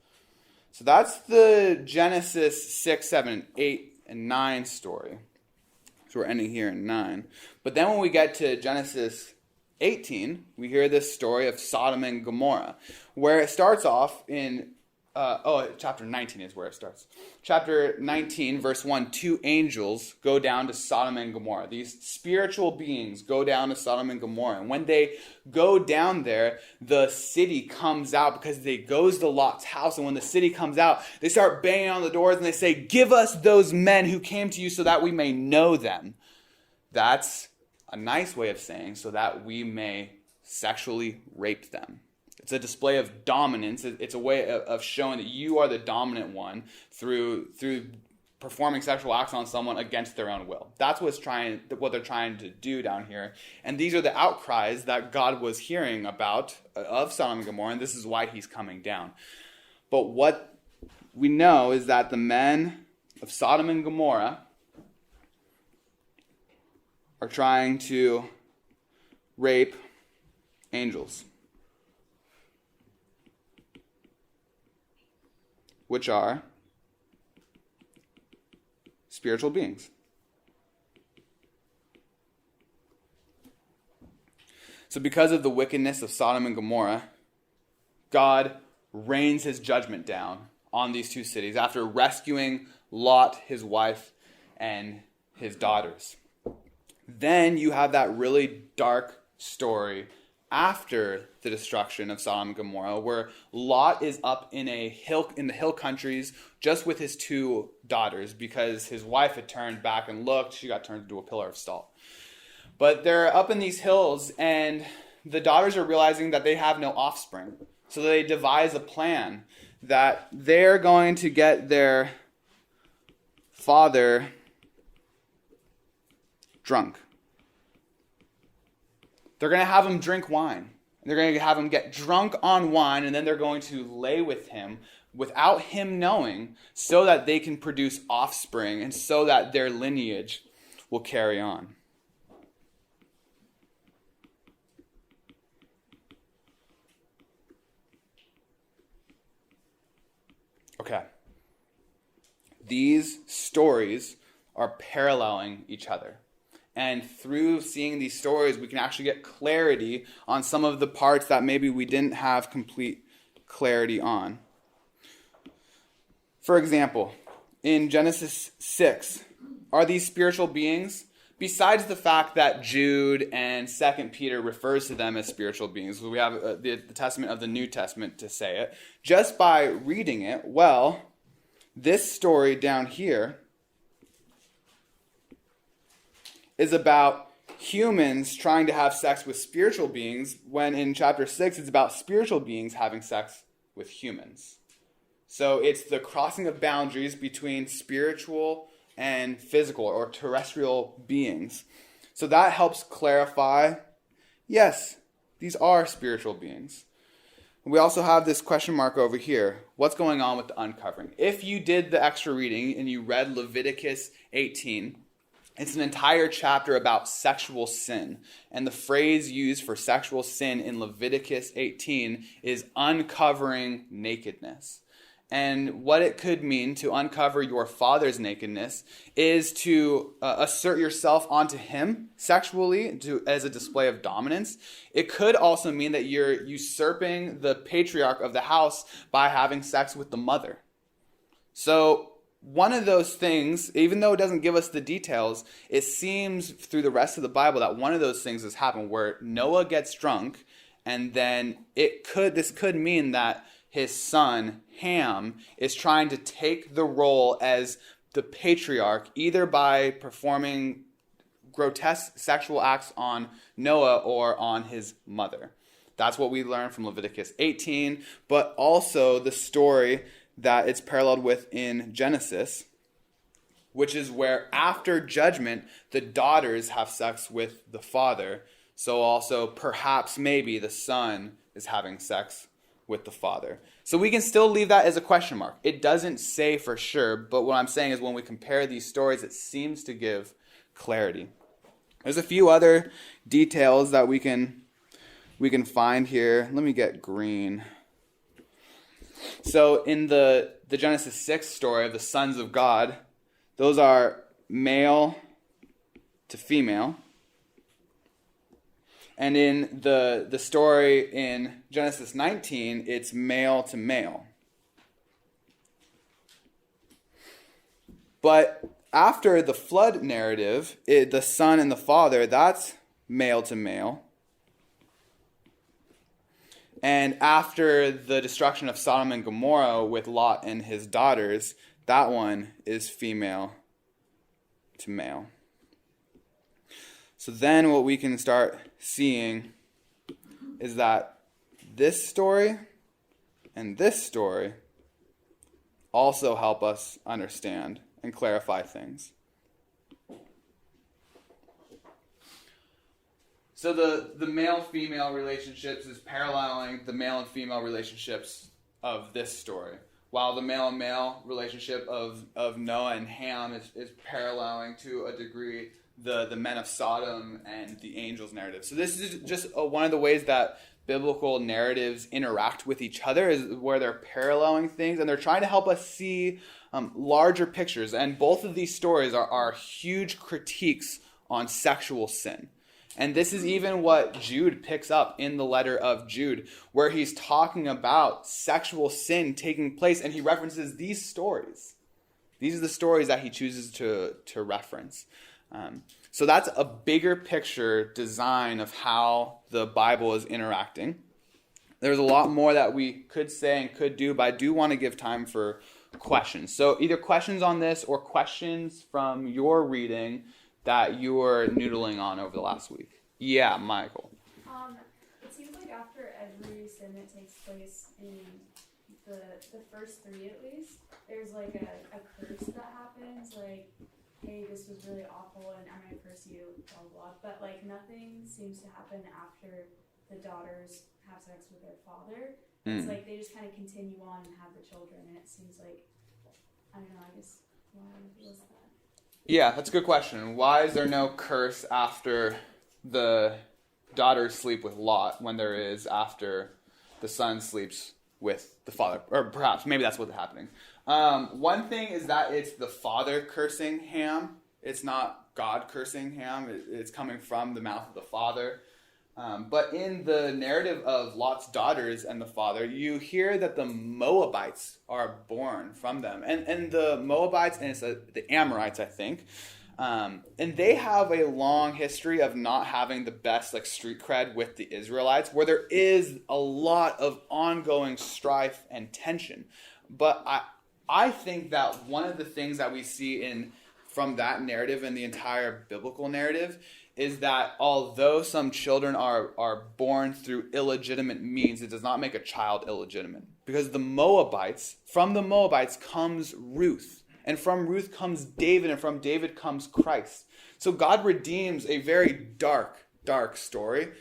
A: So that's the Genesis 6, 7, 8, and 9 story. So we're ending here in 9. But then when we get to Genesis 18, we hear this story of Sodom and Gomorrah, where it starts off in, chapter 19 is where it starts. Chapter 19, verse 1, 2 angels go down to Sodom and Gomorrah. These spiritual beings go down to Sodom and Gomorrah. And when they go down there, the city comes out because they goes to Lot's house. And when the city comes out, they start banging on the doors and they say, "Give us those men who came to you so that we may know them." That's a nice way of saying so that we may sexually rape them. It's a display of dominance. It's a way of showing that you are the dominant one through performing sexual acts on someone against their own will. That's what they're trying to do down here. And these are the outcries that God was hearing about of Sodom and Gomorrah, and this is why he's coming down. But what we know is that the men of Sodom and Gomorrah are trying to rape angels, which are spiritual beings. So because of the wickedness of Sodom and Gomorrah, God rains his judgment down on these two cities after rescuing Lot, his wife, and his daughters. Then you have that really dark story after the destruction of Sodom and Gomorrah, where Lot is up in the hill countries just with his two daughters because his wife had turned back and looked. She got turned into a pillar of salt. But they're up in these hills, and the daughters are realizing that they have no offspring. So they devise a plan that they're going to get their father drunk. They're going to have him drink wine. They're going to have him get drunk on wine, and then they're going to lay with him without him knowing so that they can produce offspring and so that their lineage will carry on. Okay. These stories are paralleling each other. And through seeing these stories, we can actually get clarity on some of the parts that maybe we didn't have complete clarity on. For example, in Genesis 6, are these spiritual beings? Besides the fact that Jude and 2 Peter refers to them as spiritual beings, we have the Testament of the New Testament to say it. Just by reading it, well, this story down here is about humans trying to have sex with spiritual beings, when in chapter 6 it's about spiritual beings having sex with humans. So it's the crossing of boundaries between spiritual and physical or terrestrial beings. So that helps clarify, yes, these are spiritual beings. We also have this question mark over here. What's going on with the uncovering? If you did the extra reading and you read Leviticus 18, it's an entire chapter about sexual sin. And the phrase used for sexual sin in Leviticus 18 is uncovering nakedness. And what it could mean to uncover your father's nakedness is to assert yourself onto him sexually as a display of dominance. It could also mean that you're usurping the patriarch of the house by having sex with the mother. So one of those things, even though it doesn't give us the details, it seems through the rest of the Bible that one of those things has happened where Noah gets drunk, and then this could mean that his son, Ham, is trying to take the role as the patriarch, either by performing grotesque sexual acts on Noah or on his mother. That's what we learn from Leviticus 18, but also the story that it's paralleled with in Genesis, which is where after judgment, the daughters have sex with the father. So also perhaps maybe the son is having sex with the father. So we can still leave that as a question mark. It doesn't say for sure, but what I'm saying is when we compare these stories, it seems to give clarity. There's a few other details that we can find here. Let me get green. So in the Genesis 6 story of the sons of God, those are male to female. And in the story in Genesis 19, it's male to male. But after the flood narrative, the son and the father, that's male to male. And after the destruction of Sodom and Gomorrah with Lot and his daughters, that one is female to male. So then what we can start seeing is that this story and this story also help us understand and clarify things. So the male-female relationships is paralleling the male and female relationships of this story, while the male and male relationship of Noah and Ham is paralleling to a degree the men of Sodom and the angels narrative. So this is just one of the ways that biblical narratives interact with each other, is where they're paralleling things and they're trying to help us see larger pictures. And both of these stories are huge critiques on sexual sin. And this is even what Jude picks up in the letter of Jude, where he's talking about sexual sin taking place, and he references these stories. These are the stories that he chooses to reference. So that's a bigger picture design of how the Bible is interacting. There's a lot more that we could say and could do, but I do want to give time for questions. So either questions on this or questions from your reading that you were noodling on over the last week. Yeah, Michael.
B: It seems like after every sin that takes place in the first three at least, there's like a curse that happens, like, hey, this was really awful and I'm going to curse you, blah, blah, blah. But like nothing seems to happen after the daughters have sex with their father. It's like they just kind of continue on and have the children, and it seems like, I don't know, I guess, why was that?
A: Yeah, that's a good question. Why is there no curse after the daughters sleep with Lot when there is after the son sleeps with the father? Or perhaps, maybe that's what's happening. One thing is that it's the father cursing Ham. It's not God cursing Ham. It's coming from the mouth of the father. But in the narrative of Lot's daughters and the father, you hear that the Moabites are born from them. And the Moabites, and it's the Amorites, I think, and they have a long history of not having the best street cred with the Israelites, where there is a lot of ongoing strife and tension. But I think that one of the things that we see from that narrative and the entire biblical narrative is that although some children are born through illegitimate means, it does not make a child illegitimate. Because from the Moabites comes Ruth, and from Ruth comes David, and from David comes Christ. So God redeems a very dark, dark story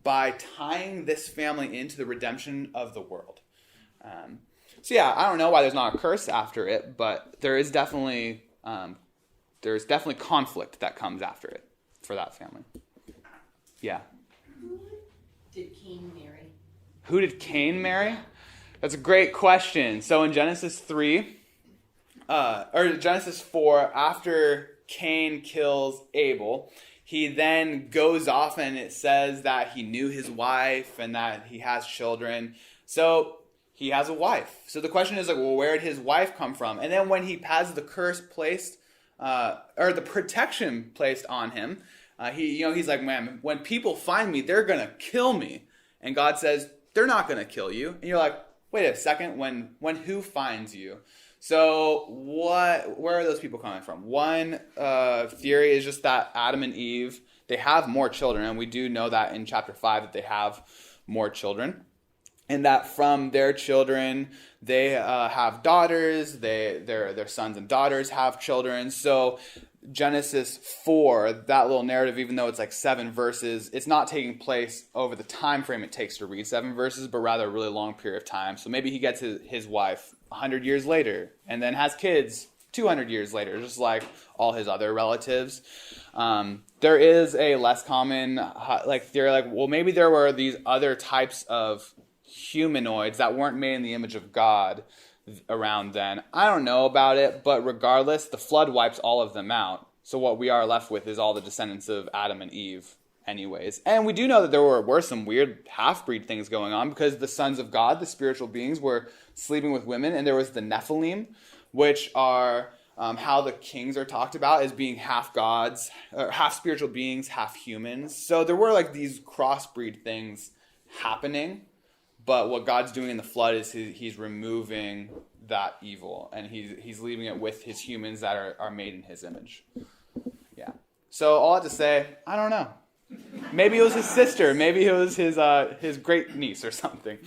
A: by tying this family into the redemption of the world. So yeah, I don't know why there's not a curse after it, but there's definitely conflict that comes after it for that family. Yeah.
D: Who did Kane marry?
A: Who did Kane marry? That's a great question. So in Genesis 4, after Cain kills Abel, he then goes off and it says that he knew his wife and that he has children. So he has a wife. So the question is like, well, where did his wife come from? And then when he has the curse placed, or the protection placed on him, he's like, man, when people find me, they're gonna kill me. And God says, they're not gonna kill you. And you're like, wait a second, when who finds you? So where are those people coming from? One theory is just that Adam and Eve, they have more children, and we do know that in chapter 5 that they have more children. And that from their children, they have daughters, their sons and daughters have children. So Genesis 4, that little narrative, even though it's like 7 verses, it's not taking place over the time frame it takes to read 7 verses, but rather a really long period of time. So maybe he gets his wife 100 years later, and then has kids 200 years later, just like all his other relatives. There is a less common theory, like, well, maybe there were these other types of humanoids that weren't made in the image of God around then. I don't know about it, but regardless, the flood wipes all of them out. So what we are left with is all the descendants of Adam and Eve anyways. And we do know that there were some weird half-breed things going on, because the sons of God, the spiritual beings, were sleeping with women, and there was the Nephilim, which are how the kings are talked about as being half gods, or half spiritual beings, half humans. So there were like these crossbreed things happening. But what God's doing in the flood is he's removing that evil, and he's leaving it with his humans that are made in his image. Yeah. So all I have to say, I don't know. Maybe it was his sister. Maybe it was his great niece or something.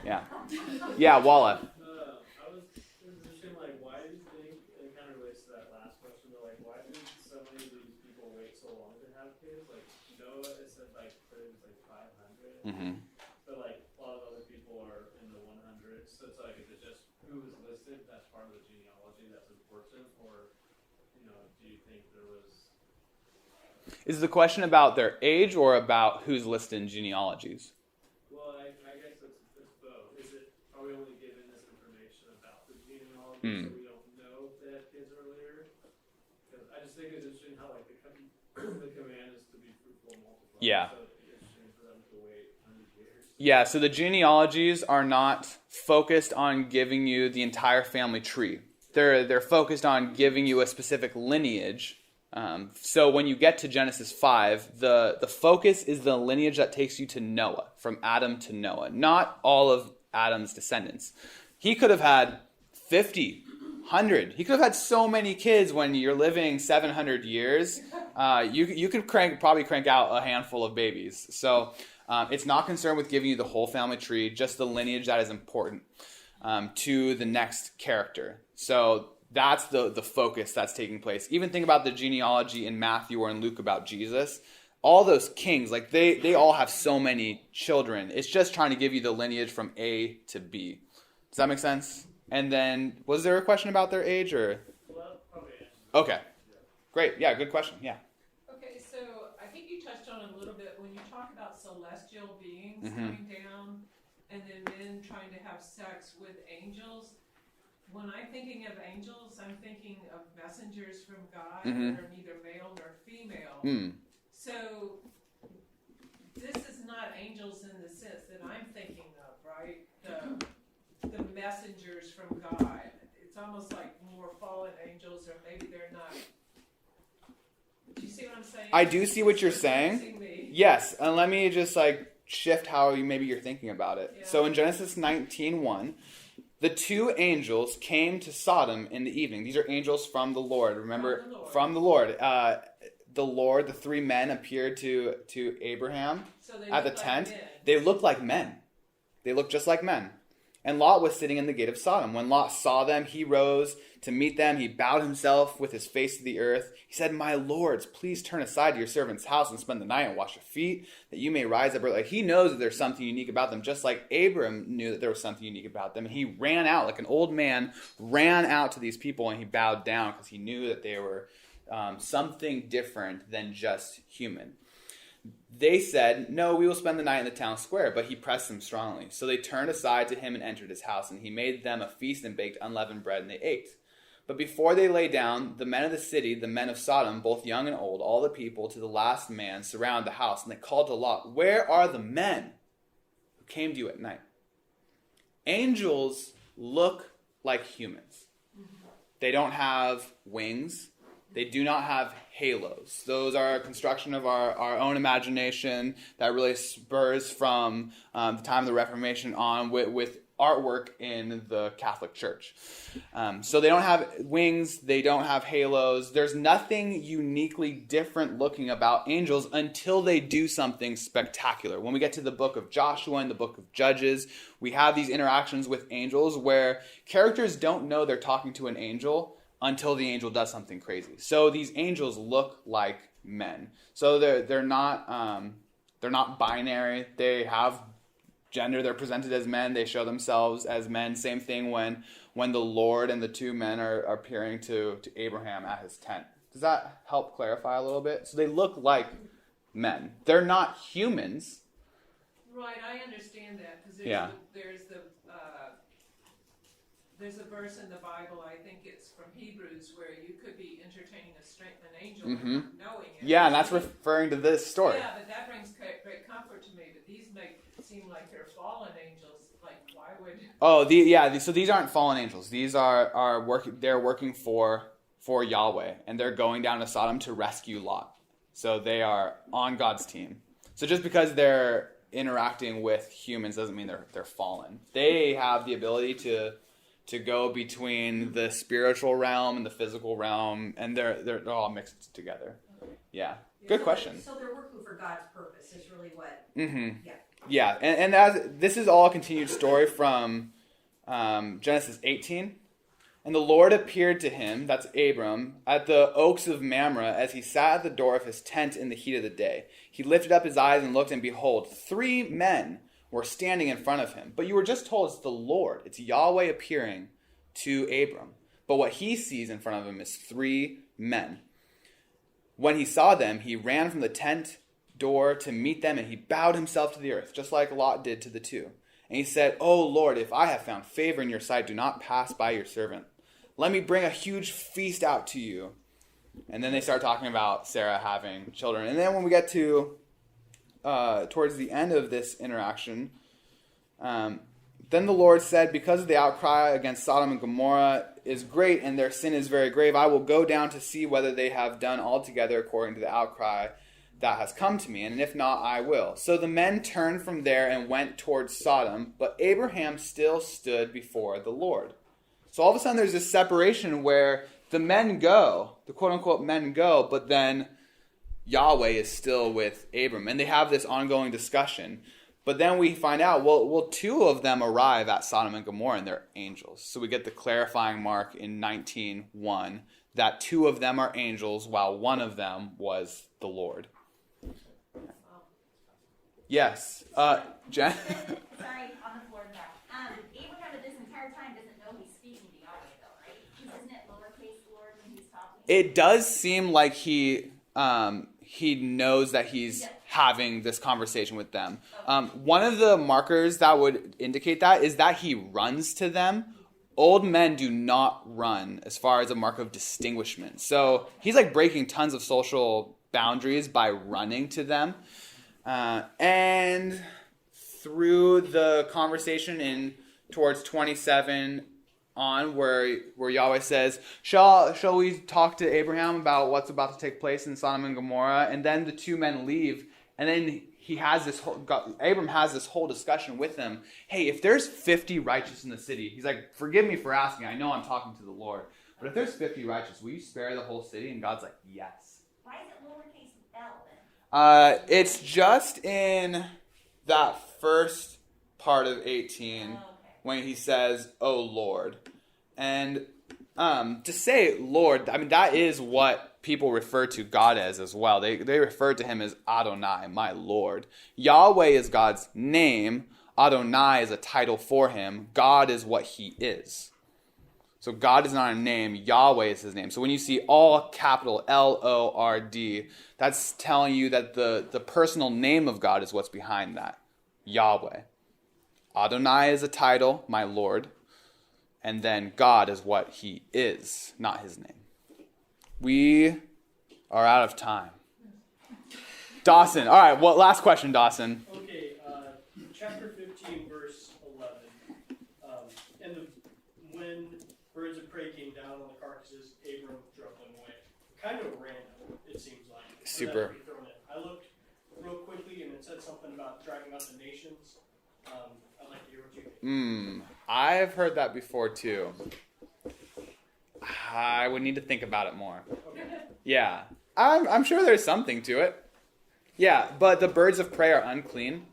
A: Yeah. Yeah, Walla.
E: I was interested, like, why do you think, it kind of relates to that last question, but like, why do so many of these people wait so long to have kids? Like, Noah, it said like, it was like 500.
A: Mm-hmm.
E: But like, a lot of other people are in the 100s. So it's like, is it just who is listed? That's part of the genealogy that's important? Or, do you think there was...
A: Is the question about their age or about who's listed in genealogies?
E: Well, I guess it's both. Are we only given this information about the genealogy so we don't know if they had kids earlier? Because I just think it's interesting how like the command is to be fruitful and multiply.
A: Yeah.
E: So it'd be interesting for them to wait 100 years.
A: Yeah, so the genealogies are not focused on giving you the entire family tree. They're focused on giving you a specific lineage. So when you get to Genesis 5, the focus is the lineage that takes you to Noah, from Adam to Noah, not all of Adam's descendants. He could have had 50, 100. He could have had so many kids. When you're living 700 years, you could probably crank out a handful of babies. So it's not concerned with giving you the whole family tree, just the lineage that is important to the next character. So that's the focus that's taking place. Even think about the genealogy in Matthew or in Luke about Jesus. All those kings, like they all have so many children. It's just trying to give you the lineage from A to B. Does that make sense? And then, was there a question about their age or?
E: Well, probably.
A: Okay. Great. Yeah, good question. Yeah.
F: Okay, so I think you touched on it a little bit when you talk about celestial beings
A: Mhm.
F: coming down and then men trying to have sex with angels. When I'm thinking of angels, I'm thinking of messengers from God
A: Mhm.
F: that are neither male nor female.
A: Mm.
F: So this is not angels in the sense that I'm thinking of, right? The messengers from God. It's almost like more fallen angels, or maybe they're not. Do you see what I'm saying?
A: I do see what you're saying.
F: Confusing me.
A: Yes, and let me just shift how maybe you're thinking about it.
F: Yeah.
A: So in Genesis 19:1, the two angels came to Sodom in the evening. These are angels from the Lord. Remember, from the Lord. The 3 men appeared to Abraham
F: So they
A: at the
F: look like
A: tent.
F: men.
A: They looked like men. They looked just like men. And Lot was sitting in the gate of Sodom. When Lot saw them, he rose to meet them. He bowed himself with his face to the earth. He said, "My lords, please turn aside to your servant's house and spend the night and wash your feet, that you may rise up early." Like, he knows that there's something unique about them, just like Abram knew that there was something unique about them. And he ran out, like an old man, ran out to these people, and he bowed down because he knew that they were something different than just human. They said, "No, we will spend the night in the town square," but he pressed them strongly. So they turned aside to him and entered his house, and he made them a feast and baked unleavened bread, and they ate. But before they lay down, the men of the city, the men of Sodom, both young and old, all the people, to the last man, surrounded the house, and they called to Lot, "Where are the men who came to you at night?" Angels look like humans. They don't have wings. They do not have halos. Those are a construction of our own imagination that really spurs from the time of the Reformation on with artwork in the Catholic Church. So they don't have wings. They don't have halos. There's nothing uniquely different looking about angels until they do something spectacular. When we get to the book of Joshua and the book of Judges, we have these interactions with angels where characters don't know they're talking to an angel until the angel does something crazy. So these angels look like men. So they're not binary. They have gender. They're presented as men. They show themselves as men. Same thing when the Lord and the two men are appearing to Abraham at his tent. Does that help clarify a little bit? So they look like men. They're not humans.
F: Right, I understand that, because there's a verse in the Bible, I think it's from Hebrews, where you could be entertaining an angel and not knowing it.
A: Yeah, and that's referring to this story.
F: Yeah, but that brings great comfort to me, but these make it seem like they're fallen angels. Like, why would...
A: So these aren't fallen angels. These are working. They're working for Yahweh, and they're going down to Sodom to rescue Lot. So they are on God's team. So just because they're interacting with humans doesn't mean they're fallen. They have the ability to go between the spiritual realm and the physical realm, and they're all mixed together. Yeah. Good question.
D: So they're working for God's purpose is really what...
A: Mm-hmm.
D: Yeah.
A: Yeah, and this is all a continued story from Genesis 18. And the Lord appeared to him, that's Abram, at the oaks of Mamre as he sat at the door of his tent in the heat of the day. He lifted up his eyes and looked, and behold, 3 men were standing in front of him. But you were just told it's the Lord. It's Yahweh appearing to Abram. But what he sees in front of him is 3 men. When he saw them, he ran from the tent door to meet them, and he bowed himself to the earth, just like Lot did to the 2. And he said, "O Lord, if I have found favor in your sight, do not pass by your servant. Let me bring a huge feast out to you." And then they start talking about Sarah having children. And then when we get to towards the end of this interaction, then the Lord said, "Because of the outcry against Sodom and Gomorrah is great, and their sin is very grave, I will go down to see whether they have done altogether according to the outcry that has come to me, and if not, I will." So the men turned from there and went towards Sodom, but Abraham still stood before the Lord. So all of a sudden there's this separation where the men go, the quote-unquote men go, but then Yahweh is still with Abram, and they have this ongoing discussion. But then we find out, well, 2 of them arrive at Sodom and Gomorrah, and they're angels. So we get the clarifying mark in 19:1 that 2 of them are angels, while 1 of them was the Lord. Yes. Jen?
G: Sorry, on the floor back. Abraham at this entire time doesn't know he's speaking to Yahweh, though, right? Isn't it lowercase Lord when he's talking?
A: It does seem like he knows that he's having this conversation with them. One of the markers that would indicate that is that he runs to them. Old men do not run as far as a mark of distinguishment. So he's like breaking tons of social boundaries by running to them. And through the conversation in towards 27 on where Yahweh says, shall we talk to Abraham about what's about to take place in Sodom and Gomorrah? And then the 2 men leave, and then Abram has this whole discussion with them. Hey, if there's 50 righteous in the city, he's like, forgive me for asking, I know I'm talking to the Lord, but if there's 50 righteous, will you spare the whole city? And God's like, yes.
G: Why is it lowercase L then?
A: It's just in that first part of 18 when he says, "Oh Lord." And to say Lord, I mean, that is what people refer to God as well. They refer to him as Adonai, my Lord. Yahweh is God's name. Adonai is a title for him. God is what he is. So God is not a name. Yahweh is his name. So when you see all capital Lord, that's telling you that the personal name of God is what's behind that. Yahweh. Adonai is a title, my Lord. And then God is what he is, not his name. We are out of time. Dawson. All right, last question, Dawson.
E: Okay, chapter 15, verse 11.
A: super.
H: that to be thrown in. I looked real quickly and it said something about driving out the nations. I'd like to hear what you think.
A: I've heard that before too. I would need to think about it more.
H: Okay.
A: Yeah, I'm sure there's something to it. Yeah, but the birds of prey are unclean.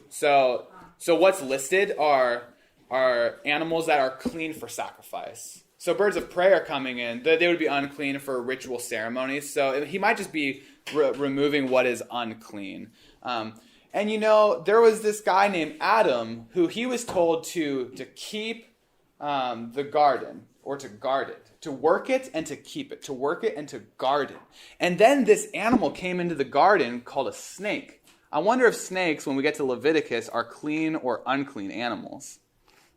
A: So what's listed are animals that are clean for sacrifice. So birds of prey are coming in. They would be unclean for ritual ceremonies. So he might just be removing what is unclean. And there was this guy named Adam who he was told to keep the garden, or to guard it, to work it and to keep it, to work it and to guard it. And then this animal came into the garden called a snake. I wonder if snakes, when we get to Leviticus, are clean or unclean animals.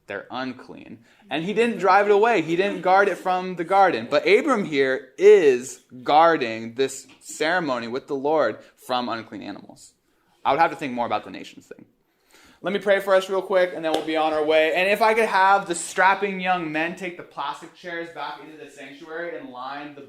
A: They're unclean. And he didn't drive it away. He didn't guard it from the garden. But Abram here is guarding this ceremony with the Lord from unclean animals. I would have to think more about the nations thing. Let me pray for us real quick, and then we'll be on our way. And if I could have the strapping young men take the plastic chairs back into the sanctuary and line the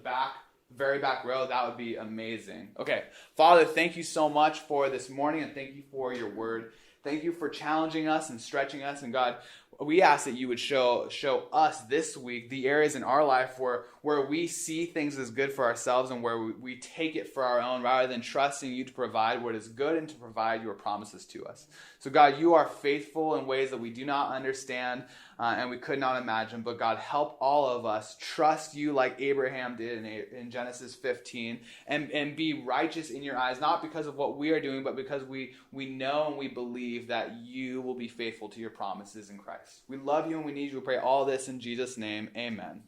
A: very back row, that would be amazing. Okay, Father, thank you so much for this morning, and thank you for your word. Thank you for challenging us and stretching us. And God, we ask that you would show us this week the areas in our life where we see things as good for ourselves and where we take it for our own rather than trusting you to provide what is good and to provide your promises to us. So God, you are faithful in ways that we do not understand and we could not imagine. But God, help all of us trust you like Abraham did in Genesis 15 and be righteous in your eyes, not because of what we are doing, but because we know and we believe that you will be faithful to your promises in Christ. We love you and we need you. We pray all this in Jesus' name. Amen.